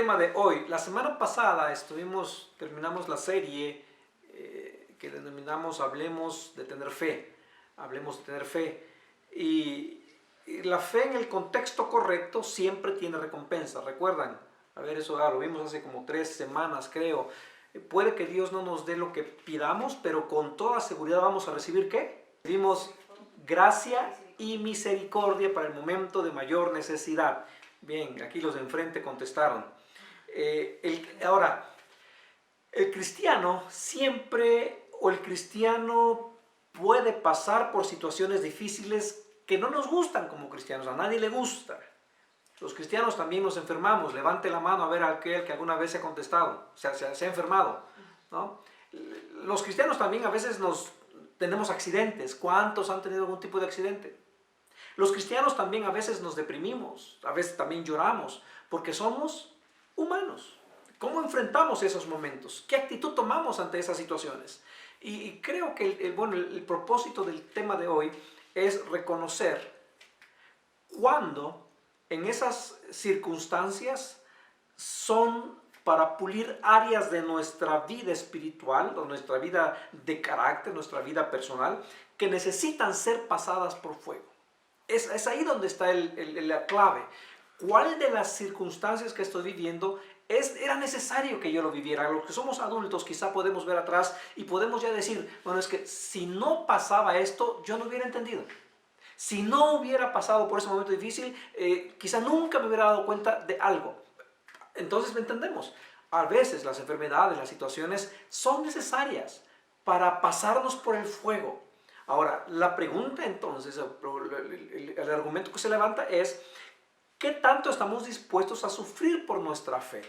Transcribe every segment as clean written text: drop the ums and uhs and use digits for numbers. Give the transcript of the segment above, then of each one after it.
tema de hoy. La semana pasada terminamos la serie que denominamos Hablemos de tener fe. Hablemos de tener fe. Y la fe en el contexto correcto siempre tiene recompensa. ¿Recuerdan? A ver, eso lo vimos hace como 3 semanas, creo. Puede que Dios no nos dé lo que pidamos, pero con toda seguridad vamos a recibir ¿qué? Recibimos gracia y misericordia para el momento de mayor necesidad. Bien, aquí los de enfrente contestaron. Ahora, el cristiano puede pasar por situaciones difíciles que no nos gustan como cristianos, a nadie le gusta. Los cristianos también nos enfermamos. Levante la mano a ver a aquel que alguna vez se ha contestado, se ha enfermado, ¿no? Los cristianos también a veces tenemos accidentes. ¿Cuántos han tenido algún tipo de accidente? Los cristianos también a veces nos deprimimos, a veces también lloramos, porque somos humanos. ¿Cómo enfrentamos esos momentos? ¿Qué actitud tomamos ante esas situaciones? Y creo que el propósito del tema de hoy es reconocer cuándo en esas circunstancias son para pulir áreas de nuestra vida espiritual, o nuestra vida de carácter, nuestra vida personal, que necesitan ser pasadas por fuego. Es ahí donde está la clave. ¿Cuál de las circunstancias que estoy viviendo era necesario que yo lo viviera? Los que somos adultos quizá podemos ver atrás y podemos ya decir, bueno, es que si no pasaba esto, yo no hubiera entendido. Si no hubiera pasado por ese momento difícil, quizá nunca me hubiera dado cuenta de algo. Entonces lo entendemos. A veces las enfermedades, las situaciones son necesarias para pasarnos por el fuego. Ahora, la pregunta entonces, el argumento que se levanta es, ¿qué tanto estamos dispuestos a sufrir por nuestra fe?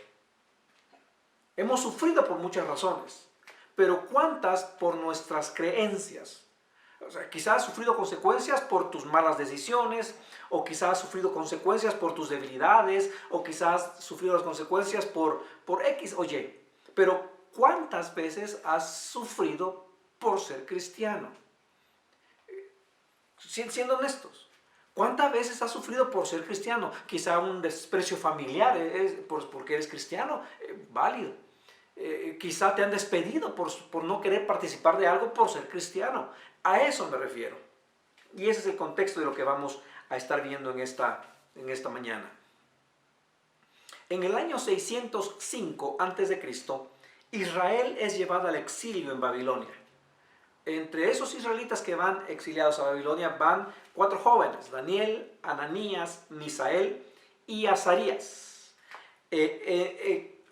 Hemos sufrido por muchas razones, pero ¿cuántas por nuestras creencias? O sea, quizás has sufrido consecuencias por tus malas decisiones, o quizás has sufrido consecuencias por tus debilidades, o quizás has sufrido las consecuencias por X o Y. Pero ¿cuántas veces has sufrido por ser cristiano? Siendo honestos, ¿cuántas veces has sufrido por ser cristiano? Quizá un desprecio familiar porque eres cristiano, válido. Quizá te han despedido por no querer participar de algo por ser cristiano. A eso me refiero. Y ese es el contexto de lo que vamos a estar viendo en esta mañana. En el año 605 a.C., Israel es llevada al exilio en Babilonia. Entre esos israelitas que van exiliados a Babilonia van 4 jóvenes, Daniel, Ananías, Misael y Azarías.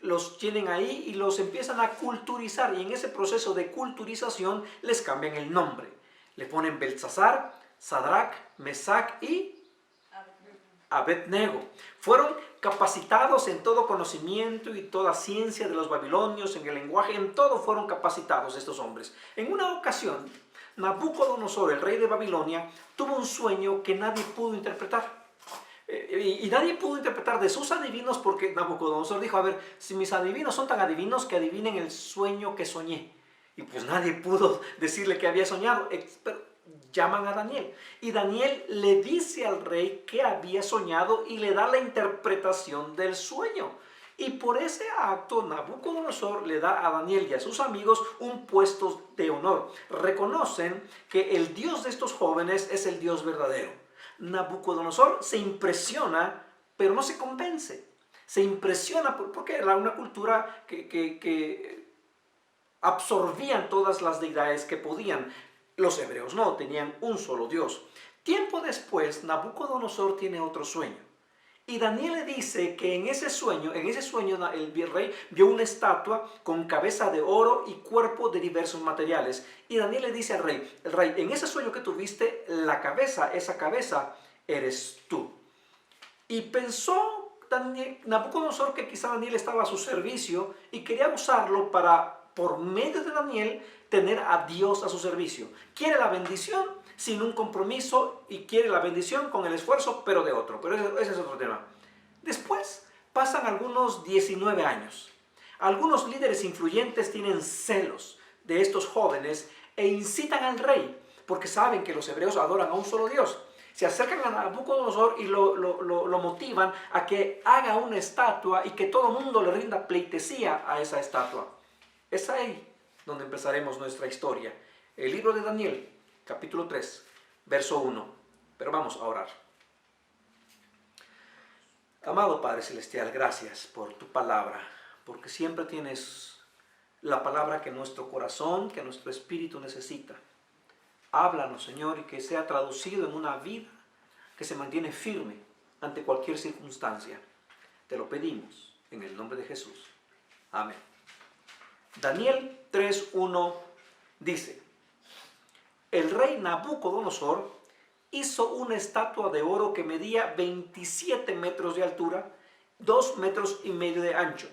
Los tienen ahí y los empiezan a culturizar, y en ese proceso de culturización les cambian el nombre. Le ponen Beltsasar, Sadrach, Mesac y Abednego. Fueron capacitados en todo conocimiento y toda ciencia de los babilonios, en el lenguaje, en todo fueron capacitados estos hombres. En una ocasión, Nabucodonosor, el rey de Babilonia, tuvo un sueño que nadie pudo interpretar. Y nadie pudo interpretar de sus adivinos, porque Nabucodonosor dijo, a ver, si mis adivinos son tan adivinos, que adivinen el sueño que soñé. Y pues nadie pudo decirle que había soñado, pero llaman a Daniel. Y Daniel le dice al rey que había soñado y le da la interpretación del sueño. Y por ese acto Nabucodonosor le da a Daniel y a sus amigos un puesto de honor. Reconocen que el Dios de estos jóvenes es el Dios verdadero. Nabucodonosor se impresiona, pero no se convence. Se impresiona porque era una cultura que absorbían todas las deidades que podían. Los hebreos no, tenían un solo Dios. Tiempo después, Nabucodonosor tiene otro sueño. Y Daniel le dice que en ese sueño el virrey vio una estatua con cabeza de oro y cuerpo de diversos materiales. Y Daniel le dice al rey, el rey, en ese sueño que tuviste, esa cabeza eres tú. Y pensó Nabucodonosor que quizá Daniel estaba a su servicio y quería usarlo para, por medio de Daniel, tener a Dios a su servicio. Quiere la bendición sin un compromiso y quiere la bendición con el esfuerzo, pero de otro. Pero ese es otro tema. Después pasan algunos 19 años. Algunos líderes influyentes tienen celos de estos jóvenes e incitan al rey, porque saben que los hebreos adoran a un solo Dios. Se acercan a Nabucodonosor y lo motivan a que haga una estatua y que todo el mundo le rinda pleitesía a esa estatua. Es ahí donde empezaremos nuestra historia. El libro de Daniel, capítulo 3, verso 1. Pero vamos a orar. Amado Padre Celestial, gracias por tu palabra, porque siempre tienes la palabra que nuestro corazón, que nuestro espíritu necesita. Háblanos, Señor, y que sea traducido en una vida que se mantiene firme ante cualquier circunstancia. Te lo pedimos en el nombre de Jesús. Amén. Daniel 3:1 dice: el rey Nabucodonosor hizo una estatua de oro que medía 27 metros de altura, 2,5 metros de ancho,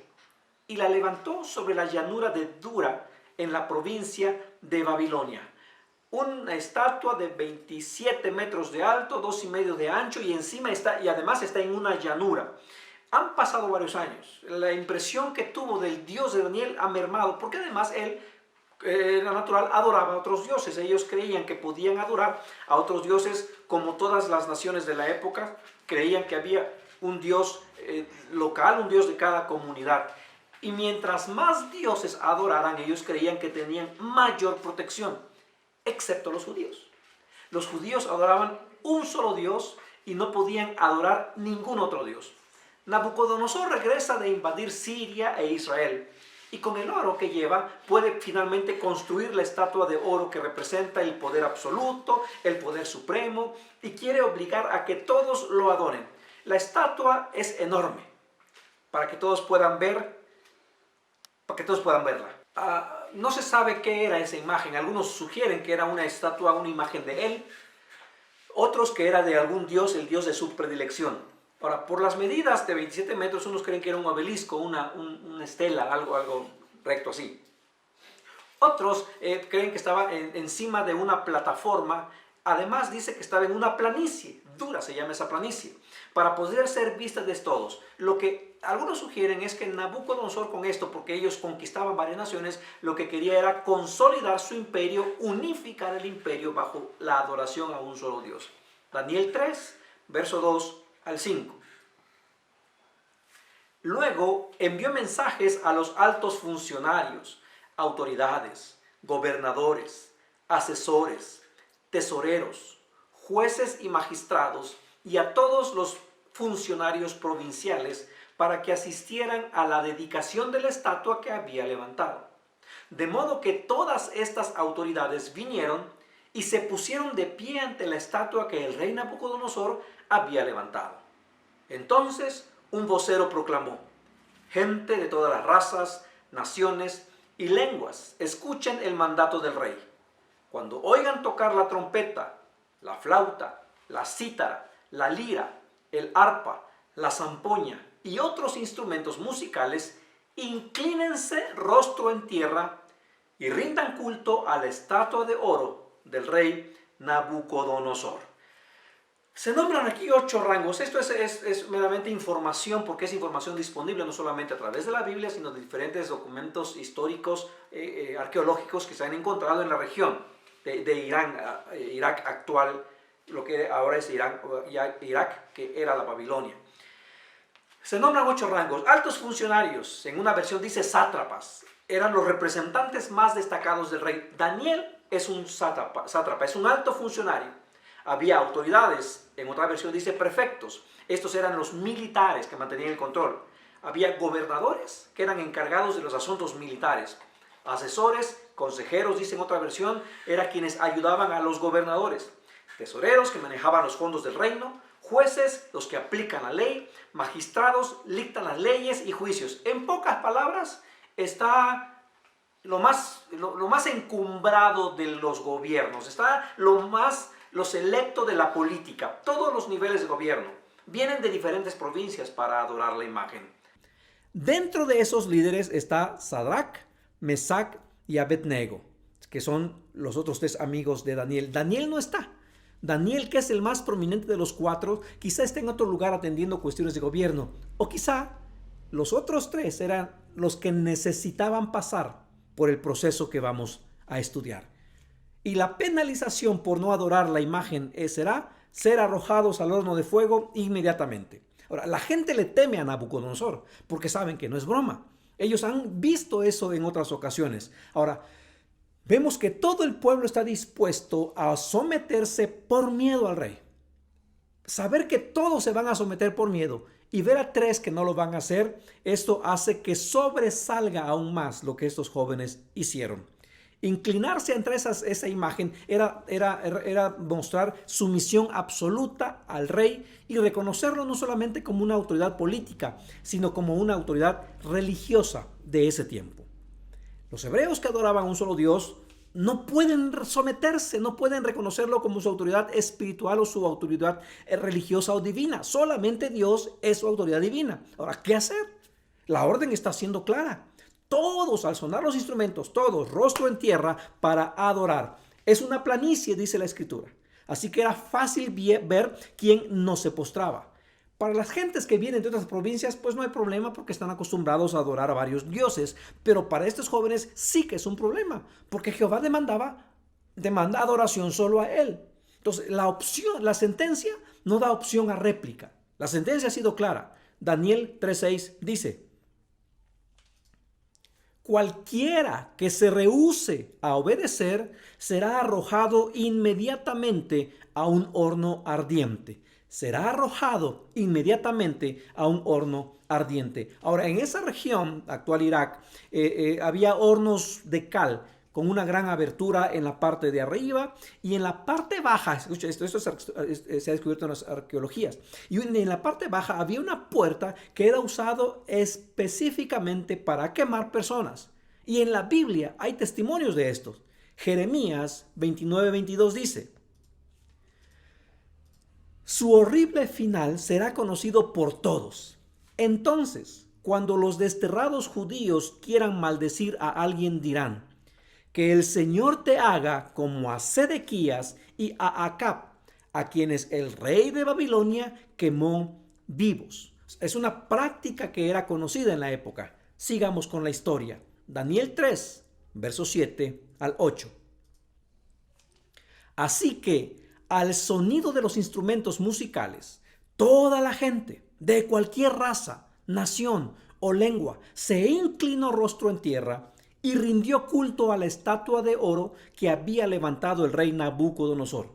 y la levantó sobre la llanura de Dura en la provincia de Babilonia. Una estatua de 27 metros de alto, 2,5 de ancho, y además está en una llanura. Han pasado varios años. La impresión que tuvo del Dios de Daniel ha mermado, porque además él, era natural, adoraba a otros dioses. Ellos creían que podían adorar a otros dioses, como todas las naciones de la época creían que había un dios local, un dios de cada comunidad. Y mientras más dioses adoraran, ellos creían que tenían mayor protección, excepto los judíos. Los judíos adoraban un solo Dios y no podían adorar ningún otro Dios. Nabucodonosor regresa de invadir Siria e Israel, y con el oro que lleva puede finalmente construir la estatua de oro que representa el poder absoluto, el poder supremo, y quiere obligar a que todos lo adoren. La estatua es enorme, para que todos puedan verla. No se sabe qué era esa imagen. Algunos sugieren que era una estatua, una imagen de él. Otros que era de algún dios, el dios de su predilección. Ahora, por las medidas de 27 metros, unos creen que era un obelisco, una estela, algo recto así. Otros creen que estaba encima de una plataforma. Además dice que estaba en una planicie, Dura se llama esa planicie, para poder ser vista de todos. Lo que algunos sugieren es que Nabucodonosor, con esto, porque ellos conquistaban varias naciones, lo que quería era consolidar su imperio, unificar el imperio bajo la adoración a un solo Dios. Daniel 3, verso 2 al 5. Luego envió mensajes a los altos funcionarios, autoridades, gobernadores, asesores, tesoreros, jueces y magistrados, y a todos los funcionarios provinciales para que asistieran a la dedicación de la estatua que había levantado. De modo que todas estas autoridades vinieron y se pusieron de pie ante la estatua que el rey Nabucodonosor había levantado. Entonces un vocero proclamó: gente de todas las razas, naciones y lenguas, escuchen el mandato del rey. Cuando oigan tocar la trompeta, la flauta, la cítara, la lira, el arpa, la zampoña y otros instrumentos musicales, inclínense rostro en tierra y rindan culto a la estatua de oro del rey Nabucodonosor. Se nombran aquí 8 rangos. Esto es meramente información, porque es información disponible no solamente a través de la Biblia, sino de diferentes documentos históricos, arqueológicos que se han encontrado en la región de Irán, Irak actual, lo que ahora es Irak, que era la Babilonia. Se nombran 8 rangos. Altos funcionarios, en una versión dice sátrapas, eran los representantes más destacados del rey. Daniel es un sátrapa, es un alto funcionario. Había autoridades, en otra versión dice prefectos. Estos eran los militares que mantenían el control. Había gobernadores que eran encargados de los asuntos militares. Asesores, consejeros, dice en otra versión, eran quienes ayudaban a los gobernadores. Tesoreros, que manejaban los fondos del reino. Jueces, los que aplican la ley. Magistrados, dictan las leyes y juicios. En pocas palabras, está lo más encumbrado de los gobiernos. Está lo selecto de la política. Todos los niveles de gobierno vienen de diferentes provincias para adorar la imagen. Dentro de esos líderes está Sadrach, Mesach y Abednego, que son los otros 3 amigos de Daniel. Daniel no está. Daniel, que es el más prominente de los 4, quizá esté en otro lugar atendiendo cuestiones de gobierno. O quizá los otros 3 eran los que necesitaban pasar por el proceso que vamos a estudiar. Y la penalización por no adorar la imagen será ser arrojados al horno de fuego inmediatamente. Ahora, la gente le teme a Nabucodonosor porque saben que no es broma. Ellos han visto eso en otras ocasiones. Ahora, vemos que todo el pueblo está dispuesto a someterse por miedo al rey. Saber que todos se van a someter por miedo y ver a tres que no lo van a hacer, esto hace que sobresalga aún más lo que estos jóvenes hicieron. Inclinarse ante esa imagen era mostrar sumisión absoluta al rey y reconocerlo no solamente como una autoridad política, sino como una autoridad religiosa de ese tiempo. Los hebreos que adoraban a un solo Dios no pueden someterse, no pueden reconocerlo como su autoridad espiritual o su autoridad religiosa o divina. Solamente Dios es su autoridad divina. Ahora, ¿qué hacer? La orden está siendo clara. Todos, al sonar los instrumentos, todos, rostro en tierra para adorar. Es una planicie, dice la Escritura. Así que era fácil ver quién no se postraba. Para las gentes que vienen de otras provincias, pues no hay problema porque están acostumbrados a adorar a varios dioses. Pero para estos jóvenes sí que es un problema, porque Jehová demanda adoración solo a él. Entonces, la sentencia no da opción a réplica. La sentencia ha sido clara. Daniel 3:6 dice: cualquiera que se rehúse a obedecer será arrojado inmediatamente a un horno ardiente. Será arrojado inmediatamente a un horno ardiente. Ahora, en esa región, actual Irak, había hornos de cal con una gran abertura en la parte de arriba y en la parte baja, escucha, esto se ha descubierto en las arqueologías, y en la parte baja había una puerta que era usado específicamente para quemar personas. Y en la Biblia hay testimonios de estos. Jeremías 29:22 dice: su horrible final será conocido por todos. Entonces, cuando los desterrados judíos quieran maldecir a alguien, dirán: que el Señor te haga como a Sedequías y a Acab, a quienes el rey de Babilonia quemó vivos. Es una práctica que era conocida en la época. Sigamos con la historia. Daniel 3, versos 7 al 8. Así que, al sonido de los instrumentos musicales, toda la gente de cualquier raza, nación o lengua se inclinó rostro en tierra y rindió culto a la estatua de oro que había levantado el rey Nabucodonosor.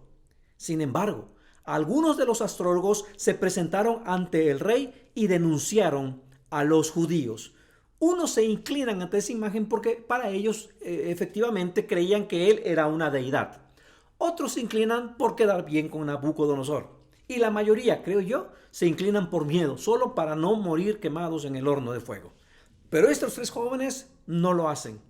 Sin embargo, algunos de los astrólogos se presentaron ante el rey y denunciaron a los judíos. Unos se inclinan ante esa imagen porque para ellos efectivamente creían que él era una deidad. Otros se inclinan por quedar bien con Nabucodonosor. Y la mayoría, creo yo, se inclinan por miedo, solo para no morir quemados en el horno de fuego. Pero estos tres jóvenes no lo hacen.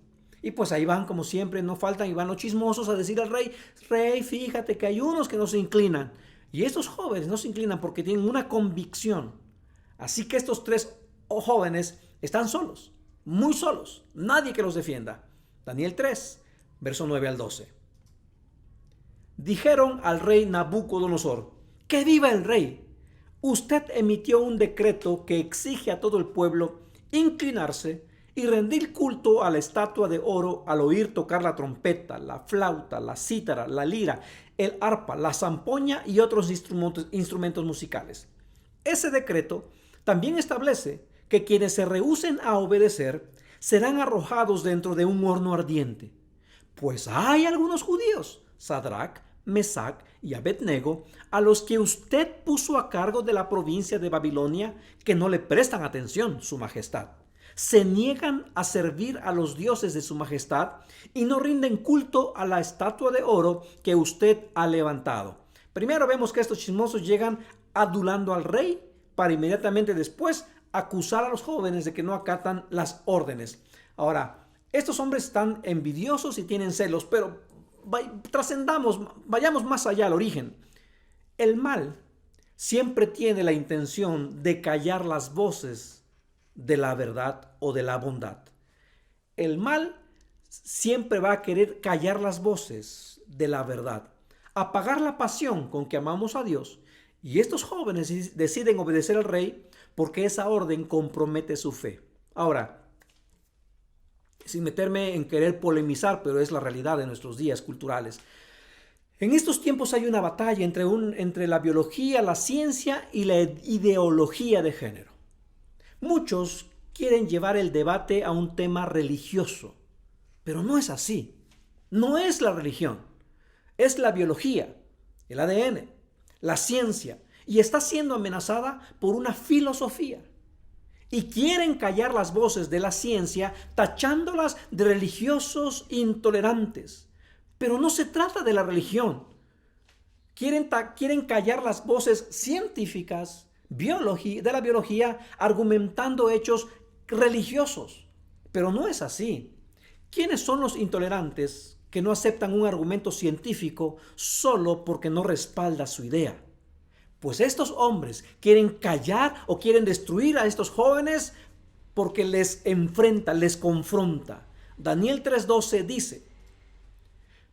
Y pues ahí van como siempre, no faltan, y van los chismosos a decir al rey: rey, fíjate que hay unos que no se inclinan. Y estos jóvenes no se inclinan porque tienen una convicción. Así que estos tres jóvenes están solos, muy solos, nadie que los defienda. Daniel 3, verso 9 al 12. Dijeron al rey Nabucodonosor: ¡que viva el rey! Usted emitió un decreto que exige a todo el pueblo inclinarse y rendir culto a la estatua de oro al oír tocar la trompeta, la flauta, la cítara, la lira, el arpa, la zampoña y otros instrumentos musicales. Ese decreto también establece que quienes se rehúsen a obedecer serán arrojados dentro de un horno ardiente. Pues hay algunos judíos, Sadrach, Mesac y Abednego, a los que usted puso a cargo de la provincia de Babilonia, que no le prestan atención, su majestad. Se niegan a servir a los dioses de su majestad y no rinden culto a la estatua de oro que usted ha levantado. Primero vemos que estos chismosos llegan adulando al rey para inmediatamente después acusar a los jóvenes de que no acatan las órdenes. Ahora, estos hombres están envidiosos y tienen celos, pero trascendamos, vayamos más allá al origen. El mal siempre tiene la intención de callar las voces de la verdad o de la bondad. El mal siempre va a querer callar las voces de la verdad, apagar la pasión con que amamos a Dios. Y estos jóvenes deciden obedecer al rey porque esa orden compromete su fe. Ahora, sin meterme en querer polemizar, pero es la realidad de nuestros días culturales. En estos tiempos hay una batalla entre la biología, la ciencia y la ideología de género. Muchos quieren llevar el debate a un tema religioso, pero no es así. No es la religión, es la biología, el ADN, la ciencia, y está siendo amenazada por una filosofía. Y quieren callar las voces de la ciencia tachándolas de religiosos intolerantes. Pero no se trata de la religión. Quieren callar las voces científicas de la biología argumentando hechos religiosos. Pero no es así. ¿Quiénes son los intolerantes que no aceptan un argumento científico solo porque no respalda su idea? Pues estos hombres quieren callar o quieren destruir a estos jóvenes porque les enfrenta, les confronta. Daniel 3:12 dice: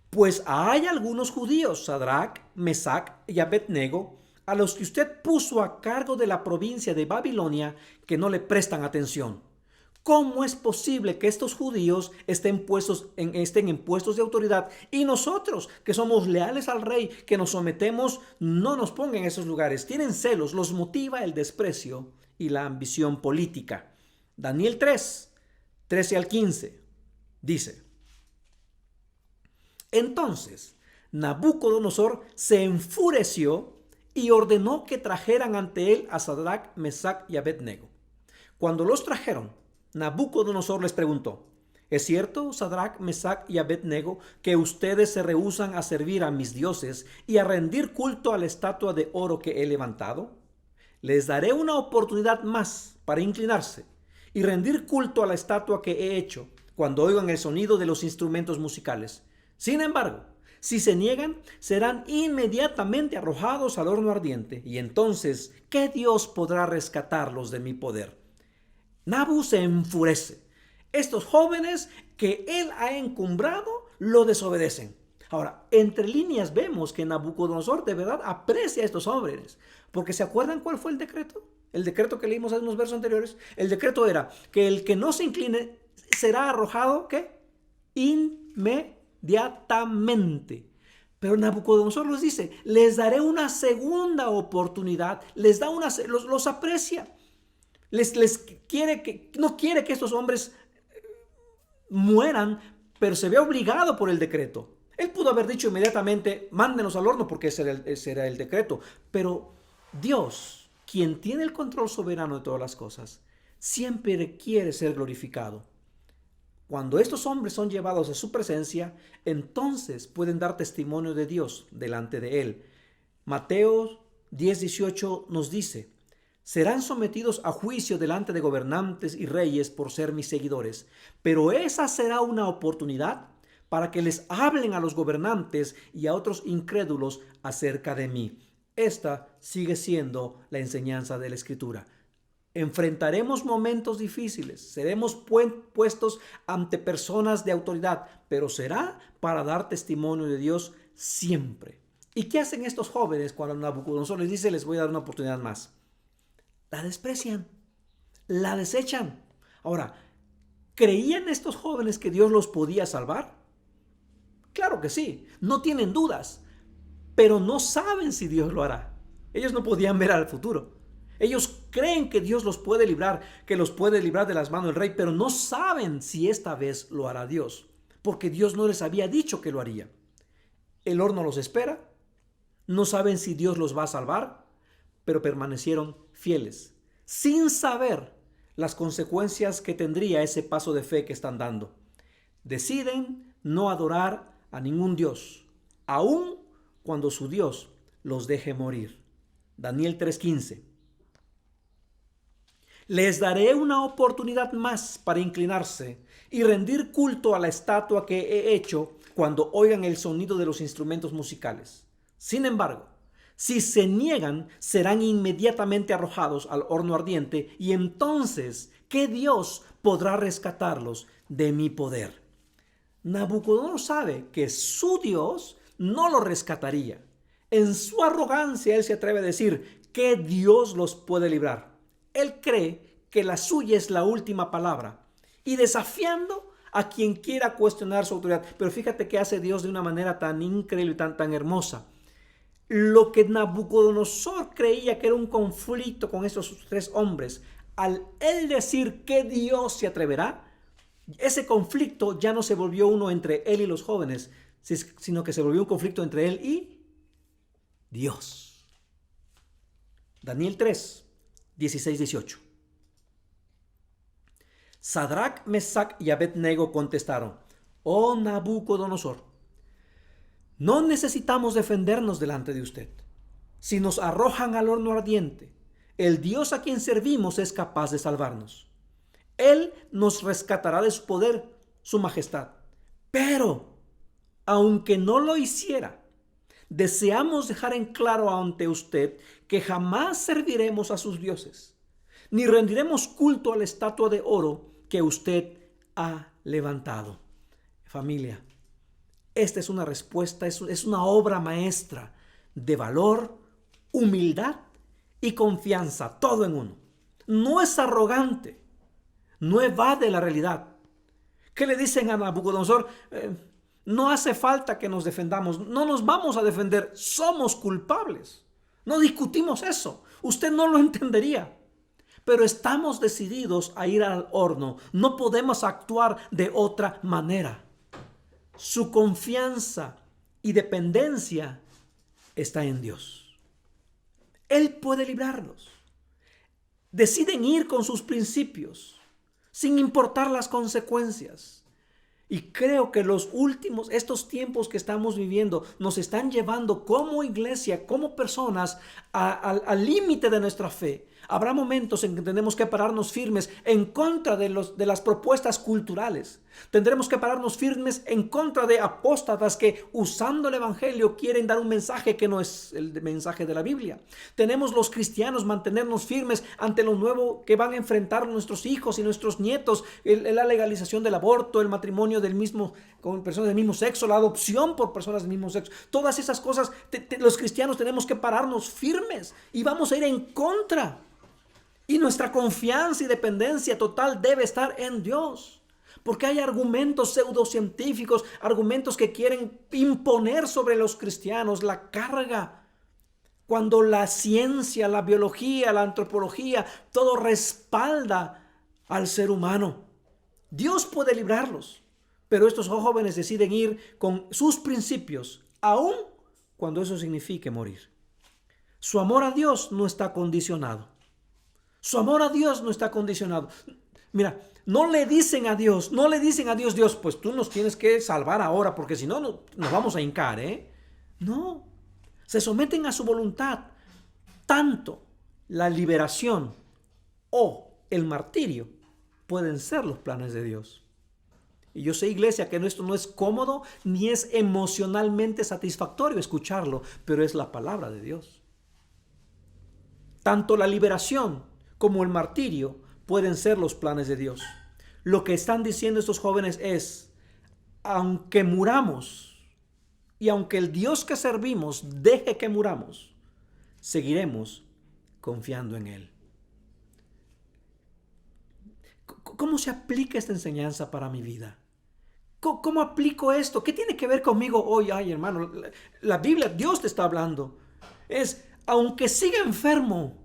pues hay algunos judíos, Sadrach, Mesach y Abednego, a los que usted puso a cargo de la provincia de Babilonia, que no le prestan atención. ¿Cómo es posible que estos judíos estén en puestos de autoridad y nosotros, que somos leales al rey, que nos sometemos, no nos pongan en esos lugares? Tienen celos, los motiva el desprecio y la ambición política. Daniel 3:13-15 dice: entonces Nabucodonosor se enfureció y ordenó que trajeran ante él a Sadrach, Mesach y Abednego. Cuando los trajeron, Nabucodonosor les preguntó: ¿es cierto, Sadrach, Mesach y Abednego, que ustedes se rehúsan a servir a mis dioses y a rendir culto a la estatua de oro que he levantado? Les daré una oportunidad más para inclinarse y rendir culto a la estatua que he hecho cuando oigan el sonido de los instrumentos musicales. Sin embargo, si se niegan, serán inmediatamente arrojados al horno ardiente, y entonces, ¿qué Dios podrá rescatarlos de mi poder? Nabu se enfurece. Estos jóvenes que él ha encumbrado lo desobedecen. Ahora, entre líneas vemos que Nabucodonosor de verdad aprecia a estos hombres, porque ¿se acuerdan cuál fue el decreto? El decreto que leímos en unos versos anteriores. El decreto era que el que no se incline será arrojado, ¿qué? Inmediatamente. Pero Nabucodonosor les dice: les daré una segunda oportunidad. Los aprecia. No quiere que estos hombres mueran, pero se ve obligado por el decreto. Él pudo haber dicho inmediatamente: mándenos al horno, porque ese era el decreto. Pero Dios, quien tiene el control soberano de todas las cosas, siempre quiere ser glorificado. Cuando estos hombres son llevados a su presencia, entonces pueden dar testimonio de Dios delante de él. Mateo 10:18 nos dice: serán sometidos a juicio delante de gobernantes y reyes por ser mis seguidores, pero esa será una oportunidad para que les hablen a los gobernantes y a otros incrédulos acerca de mí. Esta sigue siendo la enseñanza de la Escritura. Enfrentaremos momentos difíciles, seremos puestos ante personas de autoridad, pero será para dar testimonio de Dios siempre. ¿Y qué hacen estos jóvenes cuando Nabucodonosor les dice: les voy a dar una oportunidad más? La desprecian, la desechan. Ahora, ¿creían estos jóvenes que Dios los podía salvar? Claro que sí, no tienen dudas, pero no saben si Dios lo hará. Ellos no podían ver al futuro. Ellos creen que Dios los puede librar, que los puede librar de las manos del rey, pero no saben si esta vez lo hará Dios, porque Dios no les había dicho que lo haría. El horno los espera, no saben si Dios los va a salvar, pero permanecieron fieles, sin saber las consecuencias que tendría ese paso de fe que están dando. Deciden no adorar a ningún Dios, aun cuando su Dios los deje morir. Daniel 3:15. Les daré una oportunidad más para inclinarse y rendir culto a la estatua que he hecho cuando oigan el sonido de los instrumentos musicales. Sin embargo, si se niegan, serán inmediatamente arrojados al horno ardiente, y entonces, ¿qué Dios podrá rescatarlos de mi poder? Nabucodonosor sabe que su Dios no lo rescataría. En su arrogancia, él se atreve a decir que Dios los puede librar. Él cree que la suya es la última palabra, y desafiando a quien quiera cuestionar su autoridad. Pero fíjate que hace Dios de una manera tan increíble y tan hermosa. Lo que Nabucodonosor creía que era un conflicto con esos tres hombres, al él decir que Dios se atreverá, ese conflicto ya no se volvió uno entre él y los jóvenes, sino que se volvió un conflicto entre él y Dios. Daniel 3, 16-18. Sadrach, Mesach y Abednego contestaron: oh Nabucodonosor, no necesitamos defendernos delante de usted. Si nos arrojan al horno ardiente, el Dios a quien servimos es capaz de salvarnos. Él nos rescatará de su poder, su majestad. Pero, aunque no lo hiciera, deseamos dejar en claro ante usted que jamás serviremos a sus dioses, ni rendiremos culto a la estatua de oro que usted ha levantado. Familia, esta es una respuesta, es una obra maestra de valor, humildad y confianza, todo en uno. No es arrogante, no evade la realidad. ¿Qué le dicen a Nabucodonosor? No hace falta que nos defendamos, no nos vamos a defender, somos culpables. No discutimos eso, usted no lo entendería. Pero estamos decididos a ir al horno, no podemos actuar de otra manera. Su confianza y dependencia está en Dios. Él puede librarlos. Deciden ir con sus principios, sin importar las consecuencias. Y creo que estos tiempos que estamos viviendo nos están llevando como iglesia, como personas, al límite de nuestra fe. Habrá momentos en que tenemos que pararnos firmes en contra de las propuestas culturales. Tendremos que pararnos firmes en contra de apóstatas que, usando el evangelio, quieren dar un mensaje que no es el mensaje de la Biblia. Tenemos los cristianos mantenernos firmes ante lo nuevo que van a enfrentar nuestros hijos y nuestros nietos, la legalización del aborto, el matrimonio con personas del mismo sexo, la adopción por personas del mismo sexo. Todas esas cosas, los cristianos tenemos que pararnos firmes y vamos a ir en contra. Y nuestra confianza y dependencia total debe estar en Dios. Porque hay argumentos pseudocientíficos, argumentos que quieren imponer sobre los cristianos la carga. Cuando la ciencia, la biología, la antropología, todo respalda al ser humano. Dios puede librarlos. Pero estos jóvenes deciden ir con sus principios, aun cuando eso signifique morir. Su amor a Dios no está condicionado. Su amor a Dios no está condicionado. Mira, no le dicen a Dios, Dios, pues tú nos tienes que salvar ahora, porque si no, nos vamos a hincar, ¿eh? No, se someten a su voluntad. Tanto la liberación o el martirio pueden ser los planes de Dios. Y yo sé, iglesia, que esto no es cómodo ni es emocionalmente satisfactorio escucharlo, pero es la palabra de Dios. Tanto la liberación como el martirio pueden ser los planes de Dios. Lo que están diciendo estos jóvenes es: aunque muramos y aunque el Dios que servimos deje que muramos, seguiremos confiando en Él. ¿Cómo se aplica esta enseñanza para mi vida? ¿Cómo aplico esto? ¿Qué tiene que ver conmigo hoy? Ay, hermano, la Biblia, Dios te está hablando. Aunque siga enfermo,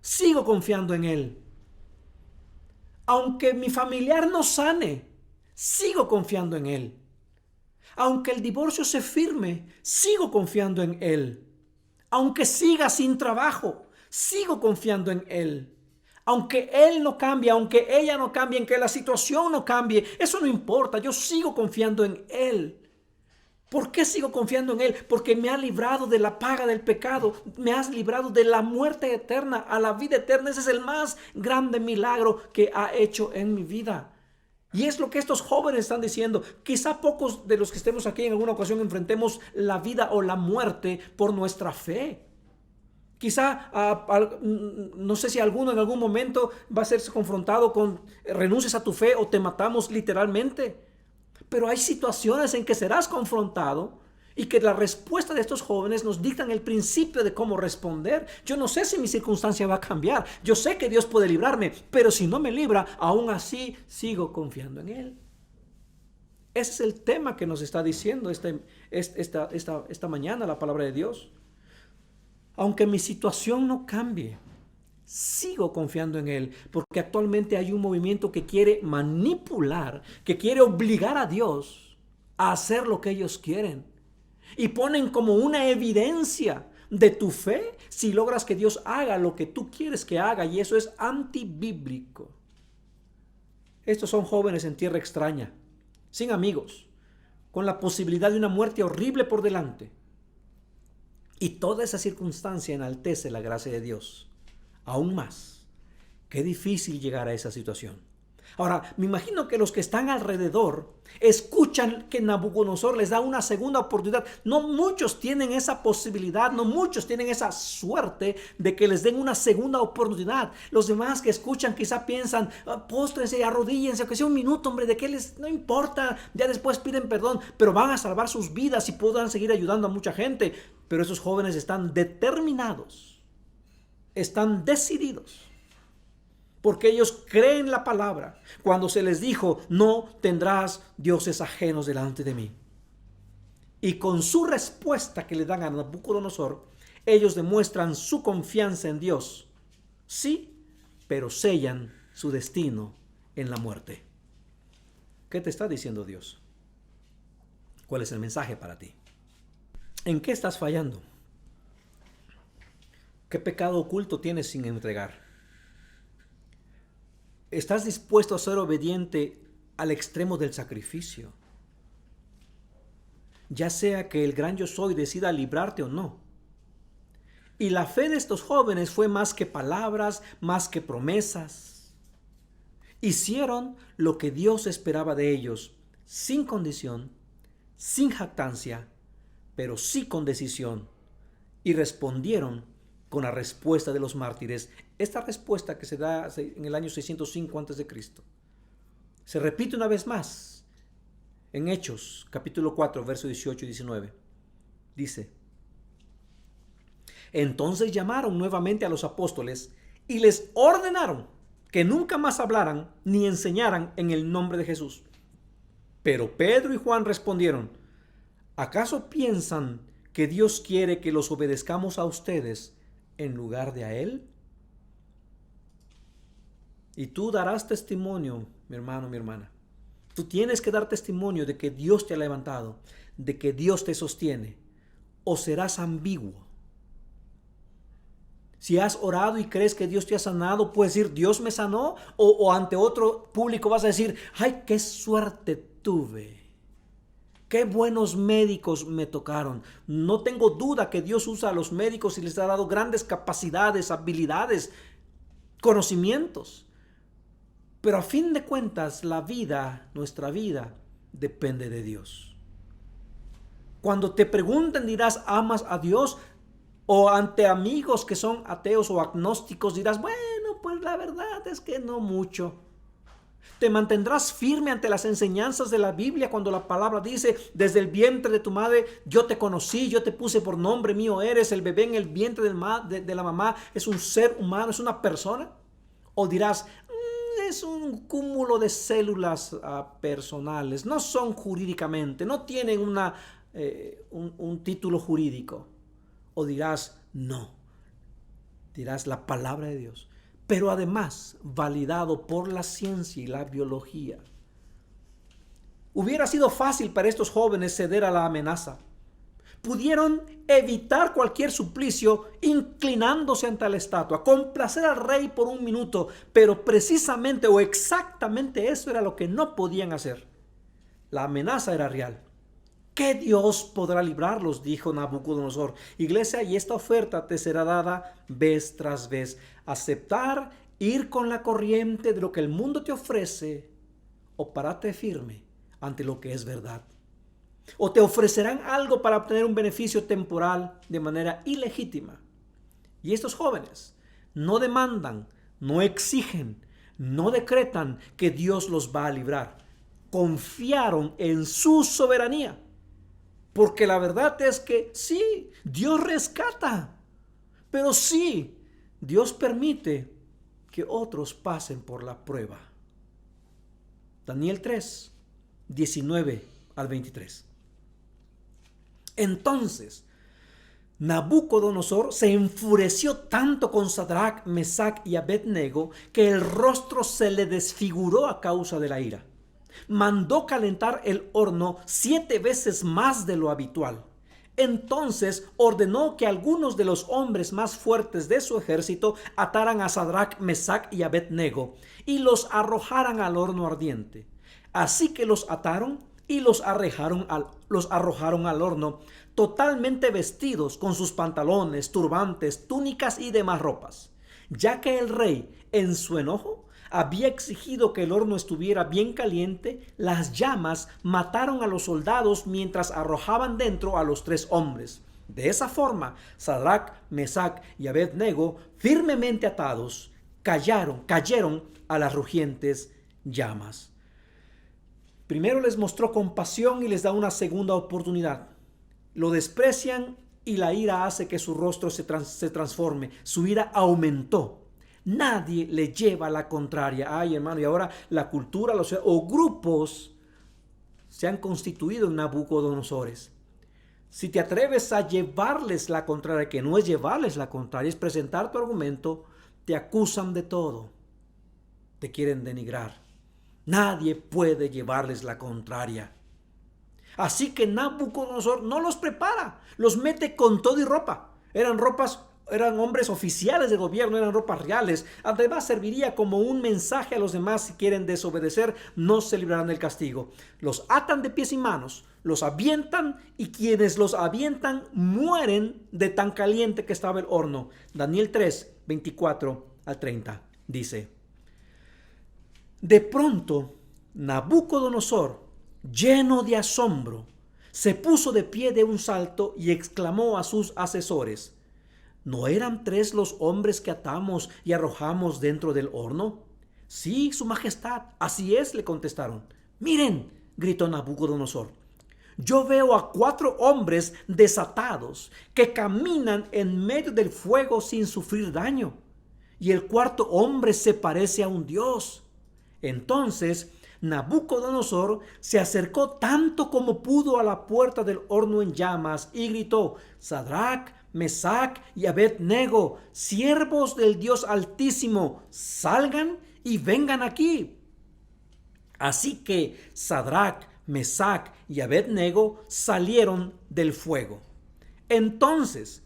sigo confiando en Él. Aunque mi familiar no sane, sigo confiando en Él. Aunque el divorcio se firme, sigo confiando en Él. Aunque siga sin trabajo, sigo confiando en Él. Aunque Él no cambie, aunque ella no cambie, aunque la situación no cambie, eso no importa, yo sigo confiando en Él. ¿Por qué sigo confiando en Él? Porque me ha librado de la paga del pecado, me has librado de la muerte eterna a la vida eterna. Ese es el más grande milagro que ha hecho en mi vida. Y es lo que estos jóvenes están diciendo. Quizá pocos de los que estemos aquí en alguna ocasión enfrentemos la vida o la muerte por nuestra fe. Quizá, no sé si alguno en algún momento va a ser confrontado con renuncias a tu fe o te matamos literalmente. Pero hay situaciones en que serás confrontado y que la respuesta de estos jóvenes nos dictan el principio de cómo responder. Yo no sé si mi circunstancia va a cambiar. Yo sé que Dios puede librarme, pero si no me libra, aún así sigo confiando en Él. Ese es el tema que nos está diciendo esta mañana la palabra de Dios. Aunque mi situación no cambie, sigo confiando en Él, porque actualmente hay un movimiento que quiere manipular, que quiere obligar a Dios a hacer lo que ellos quieren. Y ponen como una evidencia de tu fe si logras que Dios haga lo que tú quieres que haga, y eso es antibíblico. Estos son jóvenes en tierra extraña, sin amigos, con la posibilidad de una muerte horrible por delante. Y toda esa circunstancia enaltece la gracia de Dios. Aún más, qué difícil llegar a esa situación. Ahora, me imagino que los que están alrededor escuchan que Nabucodonosor les da una segunda oportunidad. No muchos tienen esa posibilidad, no muchos tienen esa suerte de que les den una segunda oportunidad. Los demás que escuchan quizá piensan, póstrense, arrodíllense, aunque sea un minuto, hombre, de qué les, no importa, ya después piden perdón, pero van a salvar sus vidas y podrán seguir ayudando a mucha gente. Pero esos jóvenes están determinados, están decididos. Porque ellos creen la palabra cuando se les dijo, no tendrás dioses ajenos delante de mí. Y con su respuesta que le dan a Nabucodonosor, ellos demuestran su confianza en Dios. Sí, pero sellan su destino en la muerte. ¿Qué te está diciendo Dios? ¿Cuál es el mensaje para ti? ¿En qué estás fallando? ¿Qué pecado oculto tienes sin entregar? ¿Estás dispuesto a ser obediente al extremo del sacrificio? Ya sea que el gran yo soy decida librarte o no. Y la fe de estos jóvenes fue más que palabras, más que promesas. Hicieron lo que Dios esperaba de ellos, sin condición, sin jactancia, pero sí con decisión. Y respondieron con la respuesta de los mártires. Esta respuesta que se da en el año 605 a.C. se repite una vez más en Hechos, capítulo 4, versos 18 y 19. Dice, entonces llamaron nuevamente a los apóstoles y les ordenaron que nunca más hablaran ni enseñaran en el nombre de Jesús. Pero Pedro y Juan respondieron, ¿acaso piensan que Dios quiere que los obedezcamos a ustedes en lugar de a Él? Y tú darás testimonio, mi hermano, mi hermana. Tú tienes que dar testimonio de que Dios te ha levantado, de que Dios te sostiene, o serás ambiguo. Si has orado y crees que Dios te ha sanado, puedes decir, Dios me sanó, o ante otro público vas a decir, ay, qué suerte tuve. Qué buenos médicos me tocaron. No tengo duda que Dios usa a los médicos y les ha dado grandes capacidades, habilidades, conocimientos. Pero a fin de cuentas, la vida, nuestra vida, depende de Dios. Cuando te pregunten, dirás, ¿amas a Dios? O ante amigos que son ateos o agnósticos, dirás, bueno, pues la verdad es que no mucho. Te mantendrás firme ante las enseñanzas de la Biblia cuando la palabra dice, desde el vientre de tu madre yo te conocí, yo te puse por nombre mío eres. El bebé en el vientre de la mamá es un ser humano, es una persona. O dirás, es un cúmulo de células personales, no son jurídicamente, no tienen un título jurídico. O dirás, no, dirás la palabra de Dios, pero además validado por la ciencia y la biología. Hubiera sido fácil para estos jóvenes ceder a la amenaza. Pudieron evitar cualquier suplicio inclinándose ante la estatua, complacer al rey por un minuto, pero precisamente o exactamente eso era lo que no podían hacer. La amenaza era real. ¿Qué Dios podrá librarlos?, dijo Nabucodonosor. Iglesia, y esta oferta te será dada vez tras vez. Aceptar, ir con la corriente de lo que el mundo te ofrece, o pararte firme ante lo que es verdad. O te ofrecerán algo para obtener un beneficio temporal de manera ilegítima. Y estos jóvenes no demandan, no exigen, no decretan que Dios los va a librar. Confiaron en su soberanía. Porque la verdad es que sí, Dios rescata. Pero sí, Dios permite que otros pasen por la prueba. Daniel 3 19 al 23. Entonces Nabucodonosor se enfureció tanto con Sadrach, Mesach y Abednego que el rostro se le desfiguró a causa de la ira. Mandó calentar el horno 7 veces más de lo habitual. Entonces ordenó que algunos de los hombres más fuertes de su ejército ataran a Sadrach, Mesach y Abednego y los arrojaran al horno ardiente. Así que los ataron y los arrojaron al horno, totalmente vestidos con sus pantalones, turbantes, túnicas y demás ropas, ya que el rey, en su enojo, había exigido que el horno estuviera bien caliente. Las llamas mataron a los soldados mientras arrojaban dentro a los 3 hombres. De esa forma, Sadrach, Mesach y Abednego, firmemente atados, cayeron a las rugientes llamas. Primero les mostró compasión y les da una segunda oportunidad. Lo desprecian y la ira hace que su rostro se transforme. Su ira aumentó. Nadie le lleva la contraria. Ay, hermano, y ahora la cultura o grupos se han constituido en Nabucodonosores. Si te atreves a llevarles la contraria, que no es llevarles la contraria, es presentar tu argumento, te acusan de todo. Te quieren denigrar. Nadie puede llevarles la contraria. Así que Nabucodonosor no los prepara, los mete con todo y ropa. Eran hombres oficiales de gobierno, eran ropas reales. Además serviría como un mensaje a los demás: si quieren desobedecer, no se librarán del castigo. Los atan de pies y manos, los avientan y quienes los avientan mueren de tan caliente que estaba el horno. Daniel 3, 24 al 30 dice: de pronto Nabucodonosor, lleno de asombro, se puso de pie de un salto y exclamó a sus asesores: ¿no eran 3 los hombres que atamos y arrojamos dentro del horno? Sí, su majestad, así es, le contestaron. Miren, gritó Nabucodonosor, yo veo a 4 hombres desatados que caminan en medio del fuego sin sufrir daño, y el 4.º hombre se parece a un dios. Entonces Nabucodonosor se acercó tanto como pudo a la puerta del horno en llamas y gritó: Sadrach, Mesach y Abednego, siervos del Dios Altísimo, salgan y vengan aquí. Así que Sadrach, Mesach y Abednego salieron del fuego. Entonces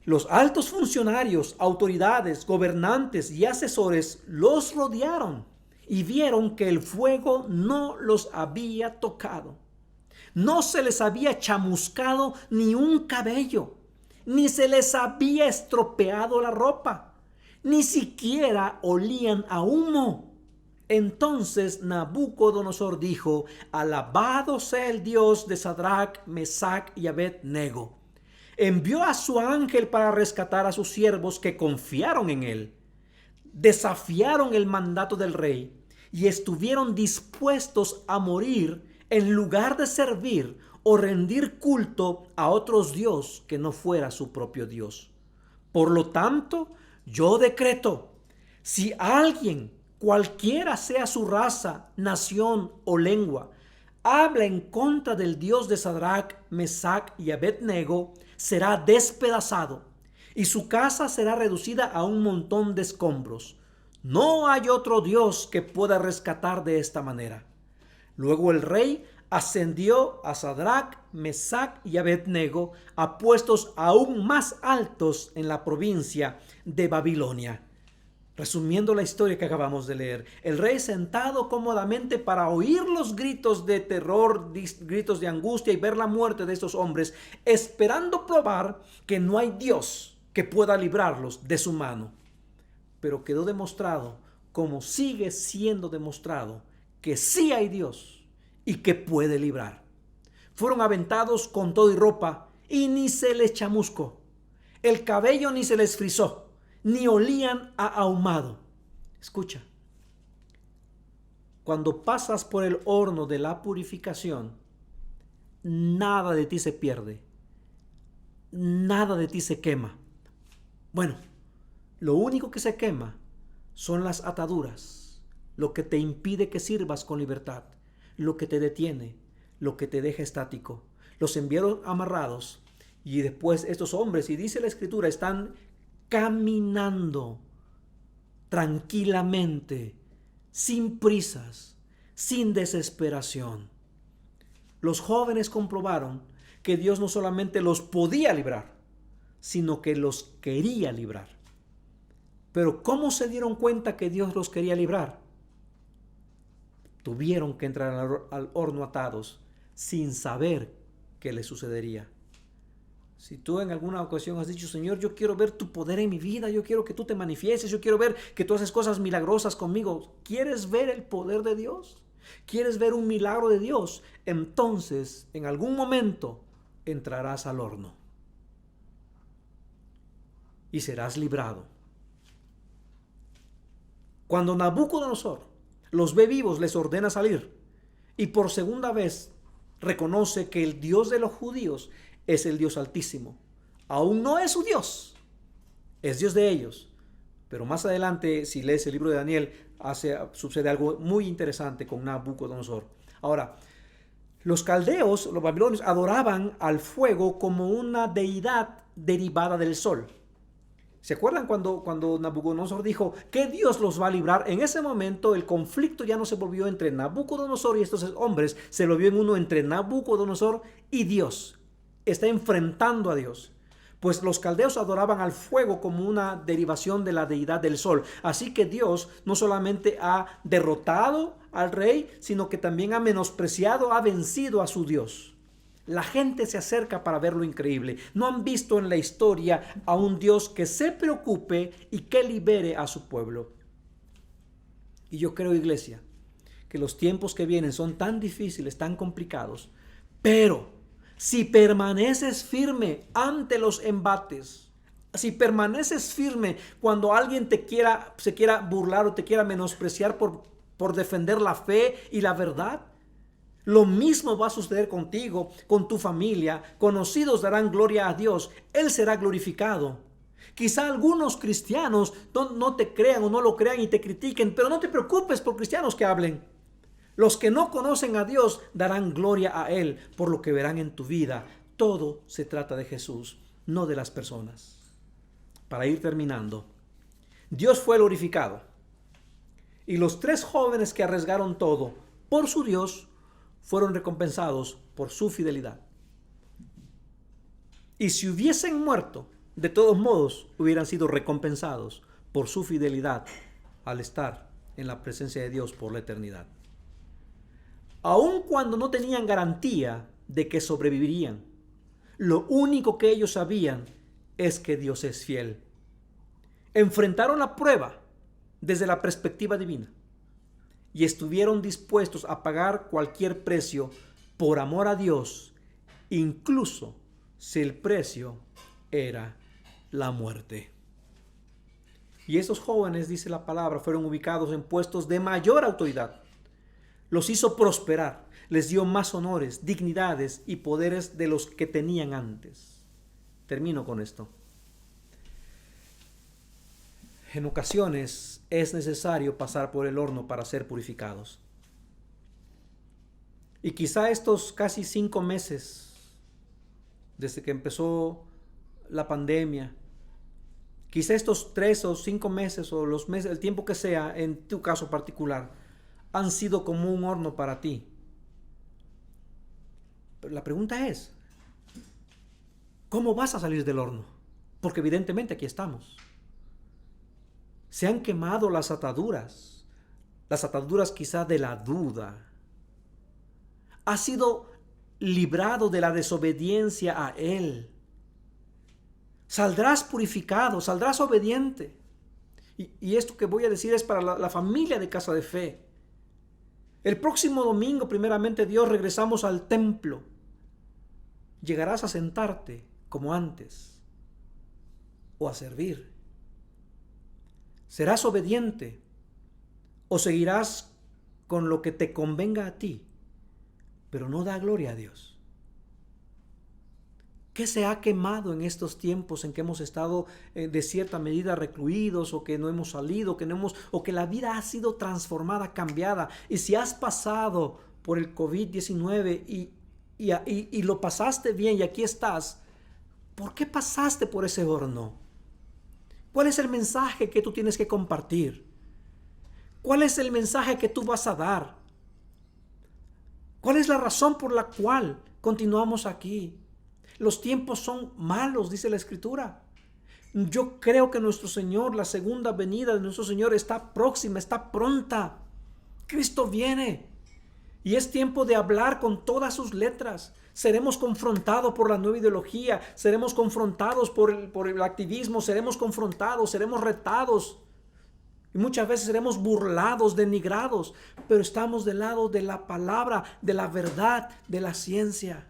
los altos funcionarios, autoridades, gobernantes y asesores los rodearon y vieron que el fuego no los había tocado. No se les había chamuscado ni un cabello, ni se les había estropeado la ropa, ni siquiera olían a humo. Entonces Nabucodonosor dijo: alabado sea el Dios de Sadrach, Mesach y Abednego. Envió a su ángel para rescatar a sus siervos que confiaron en él. Desafiaron el mandato del rey y estuvieron dispuestos a morir en lugar de servir o rendir culto a otros dios que no fuera su propio Dios. Por lo tanto, yo decreto: si alguien, cualquiera sea su raza, nación o lengua, habla en contra del Dios de Sadrach, Mesach y Abednego, será despedazado y su casa será reducida a un montón de escombros. No hay otro Dios que pueda rescatar de esta manera. Luego el rey ascendió a Sadrach, Mesach y Abednego a puestos aún más altos en la provincia de Babilonia. Resumiendo la historia que acabamos de leer, el rey, sentado cómodamente para oír los gritos de terror, gritos de angustia y ver la muerte de estos hombres, esperando probar que no hay Dios que pueda librarlos de su mano. Pero quedó demostrado, como sigue siendo demostrado, que sí hay Dios y que puede librar. Fueron aventados con todo y ropa y ni se les chamuscó. El cabello ni se les frizó, ni olían a ahumado. Escucha, cuando pasas por el horno de la purificación, nada de ti se pierde, nada de ti se quema. Bueno, lo único que se quema son las ataduras, lo que te impide que sirvas con libertad. lo que te detiene, lo que te deja estático. Los enviaron amarrados y después estos hombres, y dice la Escritura, están caminando tranquilamente, sin prisas, sin desesperación. Los jóvenes comprobaron que Dios no solamente los podía librar, sino que los quería librar. Pero ¿cómo se dieron cuenta que Dios los quería librar? Tuvieron que entrar al horno atados sin saber qué les sucedería. Si tú en alguna ocasión has dicho, Señor, yo quiero ver tu poder en mi vida, yo quiero que tú te manifiestes, yo quiero ver que tú haces cosas milagrosas conmigo. ¿Quieres ver el poder de Dios? ¿Quieres ver un milagro de Dios? Entonces, en algún momento, entrarás al horno y serás librado. Cuando Nabucodonosor los ve vivos, les ordena salir, y por segunda vez reconoce que el Dios de los judíos es el Dios Altísimo. Aún no es su Dios, es Dios de ellos. Pero más adelante, si lees el libro de Daniel, sucede algo muy interesante con Nabucodonosor. Ahora, los caldeos, los babilonios, adoraban al fuego como una deidad derivada del sol. ¿Se acuerdan cuando Nabucodonosor dijo que Dios los va a librar? En ese momento el conflicto ya no se volvió entre Nabucodonosor y estos hombres, se volvió en uno entre Nabucodonosor y Dios. Está enfrentando a Dios. Pues los caldeos adoraban al fuego como una derivación de la deidad del sol. Así que Dios no solamente ha derrotado al rey, sino que también ha menospreciado, ha vencido a su Dios. La gente se acerca para ver lo increíble. No han visto en la historia a un Dios que se preocupe y que libere a su pueblo. Y yo creo, iglesia, que los tiempos que vienen son tan difíciles, tan complicados, pero si permaneces firme ante los embates, si permaneces firme cuando alguien se quiera burlar o te quiera menospreciar por defender la fe y la verdad, lo mismo va a suceder contigo, con tu familia. Conocidos darán gloria a Dios. Él será glorificado. Quizá algunos cristianos no te crean o no lo crean y te critiquen, pero no te preocupes por cristianos que hablen. Los que no conocen a Dios darán gloria a Él por lo que verán en tu vida. Todo se trata de Jesús, no de las personas. Para ir terminando, Dios fue glorificado. Y los 3 jóvenes que arriesgaron todo por su Dios fueron recompensados por su fidelidad. Y si hubiesen muerto, de todos modos hubieran sido recompensados por su fidelidad al estar en la presencia de Dios por la eternidad. Aun cuando no tenían garantía de que sobrevivirían, lo único que ellos sabían es que Dios es fiel. Enfrentaron la prueba desde la perspectiva divina y estuvieron dispuestos a pagar cualquier precio por amor a Dios, incluso si el precio era la muerte. Y esos jóvenes, dice la palabra, fueron ubicados en puestos de mayor autoridad. Los hizo prosperar, les dio más honores, dignidades y poderes de los que tenían antes. Termino con esto. En ocasiones es necesario pasar por el horno para ser purificados. Y quizá estos casi 5 meses, desde que empezó la pandemia, quizá estos 3 o 5 meses o los meses, el tiempo que sea, en tu caso particular, han sido como un horno para ti. Pero la pregunta es, ¿cómo vas a salir del horno? Porque evidentemente aquí estamos. Se han quemado las ataduras quizá de la duda. Has sido librado de la desobediencia a Él. Saldrás purificado, saldrás obediente. Y esto que voy a decir es para la familia de Casa de Fe. El próximo domingo, primeramente Dios, regresamos al templo. Llegarás a sentarte como antes o a servir. ¿Serás obediente o seguirás con lo que te convenga a ti, pero no da gloria a Dios? ¿Qué se ha quemado en estos tiempos en que hemos estado de cierta medida recluidos o que no hemos salido, o que la vida ha sido transformada, cambiada? Y si has pasado por el COVID-19 y lo pasaste bien y aquí estás, ¿por qué pasaste por ese horno? ¿Cuál es el mensaje que tú tienes que compartir? ¿Cuál es el mensaje que tú vas a dar? ¿Cuál es la razón por la cual continuamos aquí? Los tiempos son malos, dice la Escritura. Yo creo que nuestro Señor, la segunda venida de nuestro Señor está próxima, está pronta. Cristo viene y es tiempo de hablar con todas sus letras. Seremos confrontados por la nueva ideología, seremos confrontados por el activismo, seremos confrontados, seremos retados. Y muchas veces seremos burlados, denigrados, pero estamos del lado de la palabra, de la verdad, de la ciencia.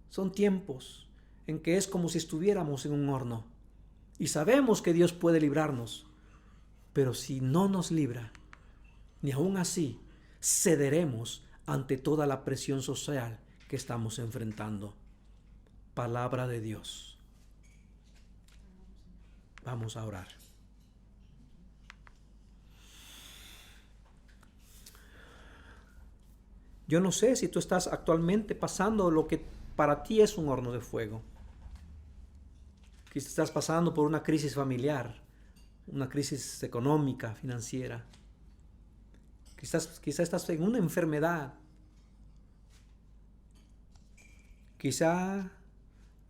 Son tiempos en que es como si estuviéramos en un horno. Y sabemos que Dios puede librarnos, pero si no nos libra, ni aún así cederemos ante toda la presión social que estamos enfrentando. Palabra de Dios. Vamos a orar. Yo no sé si tú estás actualmente pasando lo que para ti es un horno de fuego. Quizás estás pasando por una crisis familiar, una crisis económica, financiera. Quizás estás en una enfermedad. Quizá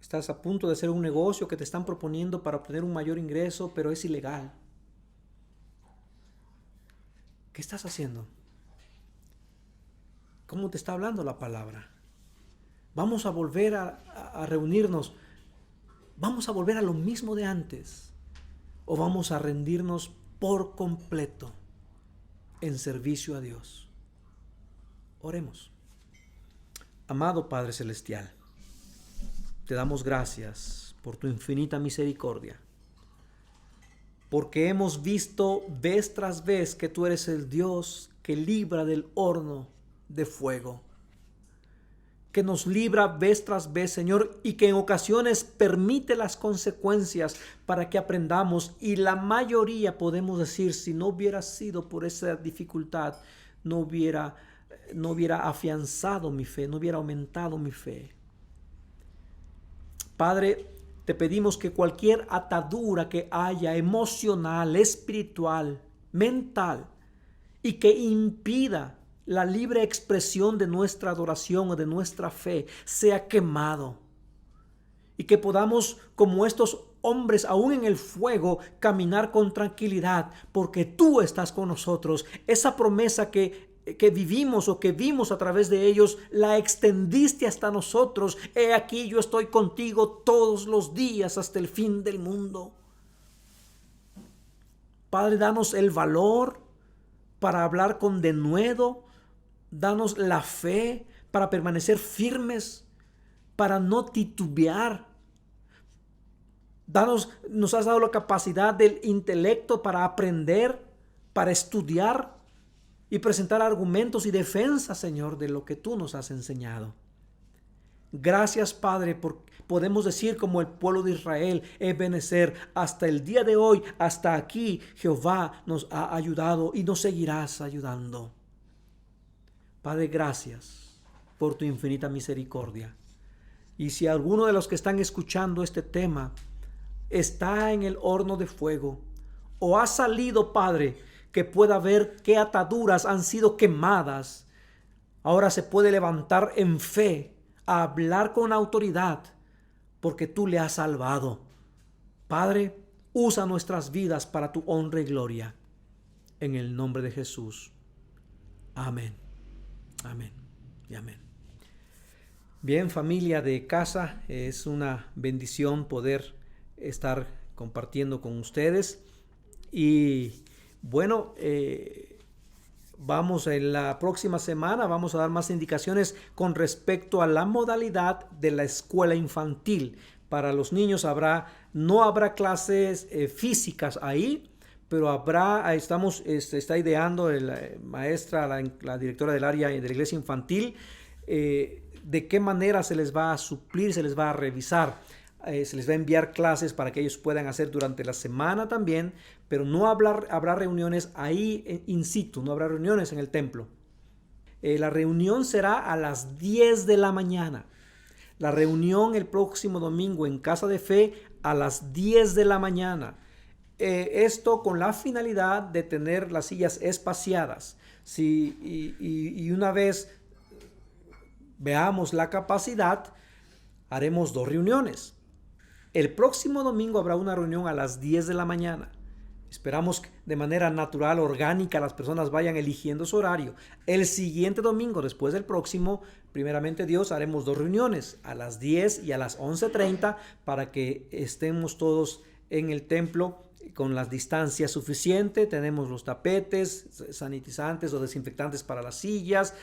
estás a punto de hacer un negocio que te están proponiendo para obtener un mayor ingreso, pero es ilegal. ¿Qué estás haciendo? ¿Cómo te está hablando la palabra? Vamos a volver a reunirnos. ¿Vamos a volver a lo mismo de antes? ¿O vamos a rendirnos por completo en servicio a Dios? Oremos. Amado Padre Celestial, te damos gracias por tu infinita misericordia, porque hemos visto vez tras vez que tú eres el Dios que libra del horno de fuego, que nos libra vez tras vez, Señor, y que en ocasiones permite las consecuencias para que aprendamos, y la mayoría podemos decir, si no hubiera sido por esa dificultad, no hubiera afianzado mi fe, no hubiera aumentado mi fe. Padre, te pedimos que cualquier atadura que haya emocional, espiritual, mental, y que impida la libre expresión de nuestra adoración o de nuestra fe, sea quemado. Y que podamos, como estos hombres aún en el fuego, caminar con tranquilidad, porque tú estás con nosotros. Esa promesa que vivimos o que vimos a través de ellos, la extendiste hasta nosotros. He aquí, yo estoy contigo todos los días hasta el fin del mundo. Padre, danos el valor para hablar con denuedo. Danos la fe para permanecer firmes, para no titubear. Nos has dado la capacidad del intelecto para aprender, para estudiar y presentar argumentos y defensas, Señor, de lo que tú nos has enseñado. Gracias, Padre, podemos decir como el pueblo de Israel, Ebenezer, hasta el día de hoy, hasta aquí, Jehová nos ha ayudado y nos seguirás ayudando. Padre, gracias por tu infinita misericordia. Y si alguno de los que están escuchando este tema está en el horno de fuego o ha salido, Padre, que pueda ver qué ataduras han sido quemadas, ahora se puede levantar en fe a hablar con autoridad porque tú le has salvado. Padre, usa nuestras vidas para tu honra y gloria. En el nombre de Jesús. Amén. Amén y amén. Bien, familia de casa, es una bendición poder estar compartiendo con ustedes. Y bueno, vamos en la próxima semana, vamos a dar más indicaciones con respecto a la modalidad de la escuela infantil. Para los niños no habrá clases físicas ahí, pero está ideando la maestra, la directora del área de la iglesia infantil, de qué manera se les va a suplir, se les va a revisar. Se les va a enviar clases para que ellos puedan hacer durante la semana también, pero no habrá reuniones ahí in situ, no habrá reuniones en el templo. La reunión será a las 10 de la mañana. La reunión el próximo domingo en Casa de Fe a las 10 de la mañana. Esto con la finalidad de tener las sillas espaciadas. Y una vez veamos la capacidad, haremos 2 reuniones. El próximo domingo habrá una reunión a las 10 de la mañana. Esperamos que de manera natural, orgánica, las personas vayan eligiendo su horario. El siguiente domingo, después del próximo, primeramente Dios, haremos 2 reuniones, a las 10 y a las 11:30, para que estemos todos en el templo con las distancias suficientes. Tenemos los tapetes, sanitizantes o desinfectantes para las sillas,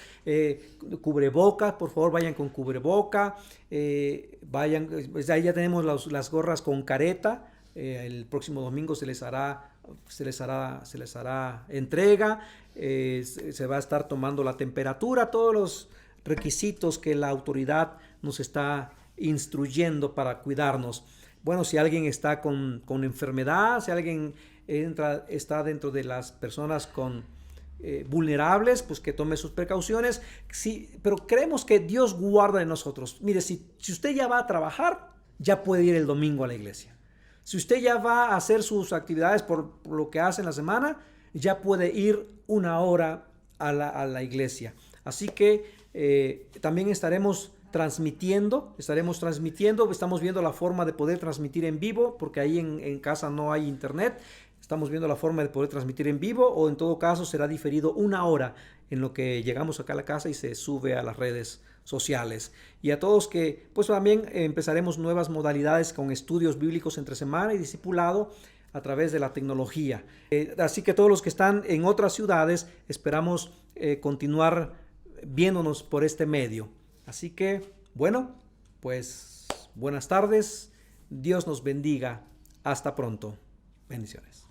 cubrebocas, por favor vayan con cubreboca, pues ahí ya tenemos las gorras con careta. El próximo domingo se les hará entrega, se va a estar tomando la temperatura, todos los requisitos que la autoridad nos está instruyendo para cuidarnos. Bueno, si alguien está con enfermedad, si alguien está dentro de las personas vulnerables, pues que tome sus precauciones. Sí, pero creemos que Dios guarda de nosotros. Mire, si usted ya va a trabajar, ya puede ir el domingo a la iglesia. Si usted ya va a hacer sus actividades por lo que hace en la semana, ya puede ir 1 hora a la iglesia. Así que también estaremos transmitiendo, estamos viendo la forma de poder transmitir en vivo, porque ahí en casa no hay internet. Estamos viendo la forma de poder transmitir en vivo, o en todo caso será diferido 1 hora en lo que llegamos acá a la casa y se sube a las redes sociales. Y a todos que pues también empezaremos nuevas modalidades con estudios bíblicos entre semana y discipulado a través de la tecnología. Así que todos los que están en otras ciudades esperamos continuar viéndonos por este medio. Así que bueno, pues buenas tardes, Dios nos bendiga, hasta pronto, bendiciones.